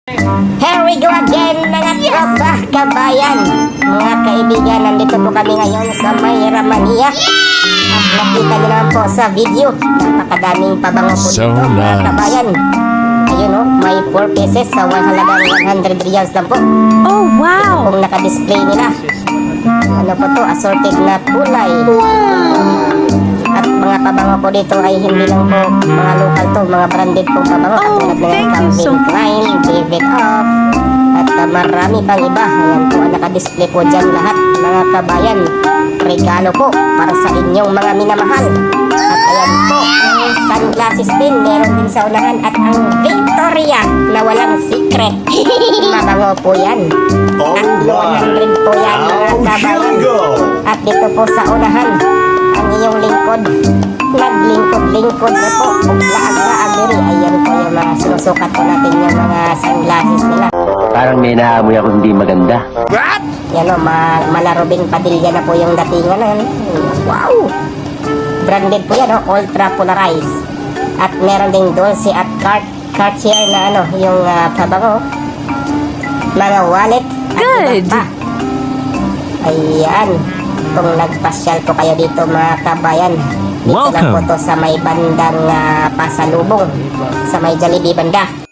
Here we go again mga tropa kabayan. Mga kaibigan, nandito po kami ngayon sa may Ramania. At nakita nyo naman po sa video, napakadaming pabango po dito mga kabayan. Ayun o, may 4 pieces sa halagang 100 riyals lang po. Oh, wow! Ito pong naka-display nila. Ano po to, assorted na kulay. At mga pabango po dito ay hindi lang po mga local to, mga branded pong pabango. Katulad na ng Calvin Klein, David Off, at marami pang iba. Ayan po ang naka-display po dyan lahat mga kabayan. Regalo po para sa inyong mga minamahal. At ayan po, ang sunglasses din, meron din sa unahan. At ang Victoria na walang secret. Mabango po yan. At 100 po yan mga kabayan. At dito po sa unahan, ang iyong lingkod, naglingkod-lingkod na po, uglaag-laag diri. Ayan po yung mga sinusukat po natin yung mga sunglasses nila. Parang may naamoy ako hindi maganda. Yan o, Malarobin Padilla na po yung datingan na yan. Wow! Branded po yan o, ultra polarized. At meron ding Dolce at Cartier na ano, yung pabango. Mga wallet. At Good! iba pa. Ayan. Kung nagpasyal po kayo dito mga kabayan, dito lang po to sa may bandang Pasalubong, sa may Jollibee banda.